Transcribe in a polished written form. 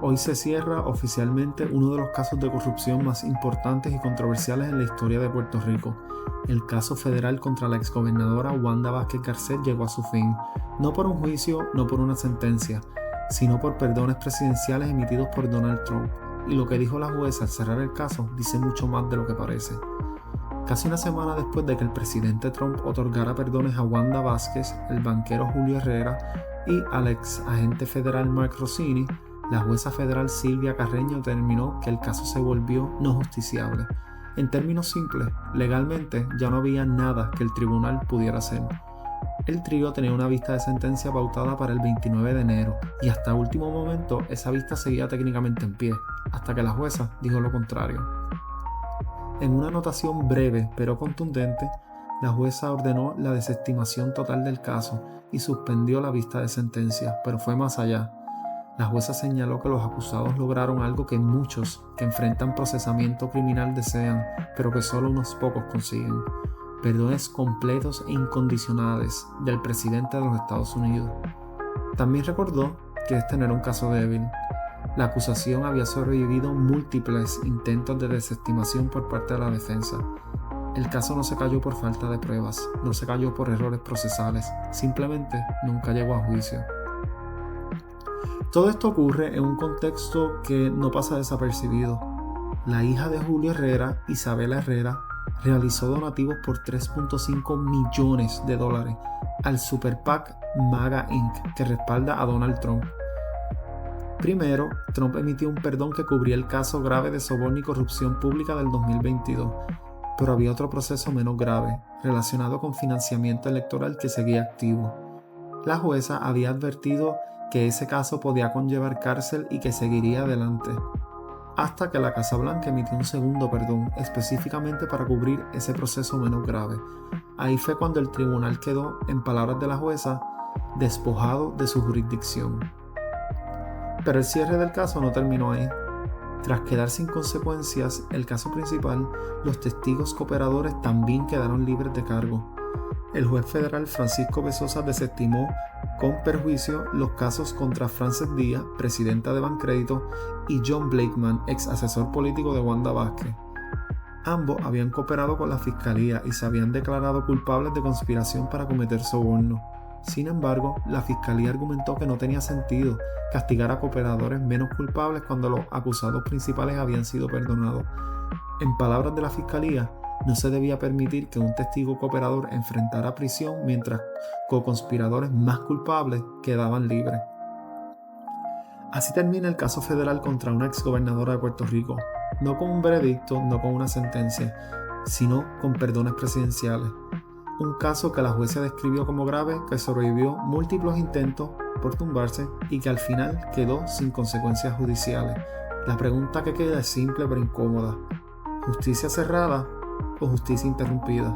Hoy se cierra oficialmente uno de los casos de corrupción más importantes y controversiales en la historia de Puerto Rico. El caso federal contra la exgobernadora Wanda Vázquez Garcet llegó a su fin, no por un juicio, no por una sentencia, sino por perdones presidenciales emitidos por Donald Trump. Y lo que dijo la jueza al cerrar el caso dice mucho más de lo que parece. Casi una semana después de que el presidente Trump otorgara perdones a Wanda Vázquez, el banquero Julio Herrera y al ex agente federal Mark Rossini, la jueza federal Silvia Carreño determinó que el caso se volvió no justiciable. En términos simples, legalmente ya no había nada que el tribunal pudiera hacer. El trío tenía una vista de sentencia pautada para el 29 de enero y hasta último momento esa vista seguía técnicamente en pie, hasta que la jueza dijo lo contrario. En una anotación breve pero contundente, la jueza ordenó la desestimación total del caso y suspendió la vista de sentencia, pero fue más allá. La jueza señaló que los acusados lograron algo que muchos que enfrentan procesamiento criminal desean, pero que solo unos pocos consiguen: perdones completos e incondicionales del presidente de los Estados Unidos. También recordó que este no era un caso débil. La acusación había sobrevivido múltiples intentos de desestimación por parte de la defensa. El caso no se cayó por falta de pruebas, no se cayó por errores procesales, simplemente nunca llegó a juicio. Todo esto ocurre en un contexto que no pasa desapercibido. La hija de Julio Herrera, Isabela Herrera, realizó donativos por $3.5 millones al Super PAC MAGA Inc., que respalda a Donald Trump. Primero, Trump emitió un perdón que cubría el caso grave de soborno y corrupción pública del 2022, pero había otro proceso menos grave, relacionado con financiamiento electoral que seguía activo. La jueza había advertido que ese caso podía conllevar cárcel y que seguiría adelante, hasta que la Casa Blanca emitió un segundo perdón, específicamente para cubrir ese proceso menos grave. Ahí fue cuando el tribunal quedó, en palabras de la jueza, despojado de su jurisdicción. Pero el cierre del caso no terminó ahí. Tras quedar sin consecuencias el caso principal, los testigos cooperadores también quedaron libres de cargo. El juez federal Francisco Bezosa desestimó con perjuicio los casos contra Frances Díaz, presidenta de Bancrédito, y John Blakeman, ex asesor político de Wanda Vázquez. Ambos habían cooperado con la fiscalía y se habían declarado culpables de conspiración para cometer soborno. Sin embargo, la fiscalía argumentó que no tenía sentido castigar a cooperadores menos culpables cuando los acusados principales habían sido perdonados. En palabras de la fiscalía, no se debía permitir que un testigo cooperador enfrentara prisión mientras co-conspiradores más culpables quedaban libres. Así termina el caso federal contra una exgobernadora de Puerto Rico, no con un veredicto, no con una sentencia, sino con perdones presidenciales. Un caso que la jueza describió como grave, que sobrevivió múltiples intentos por tumbarse y que al final quedó sin consecuencias judiciales. La pregunta que queda es simple pero incómoda: ¿justicia cerrada o justicia interrumpida?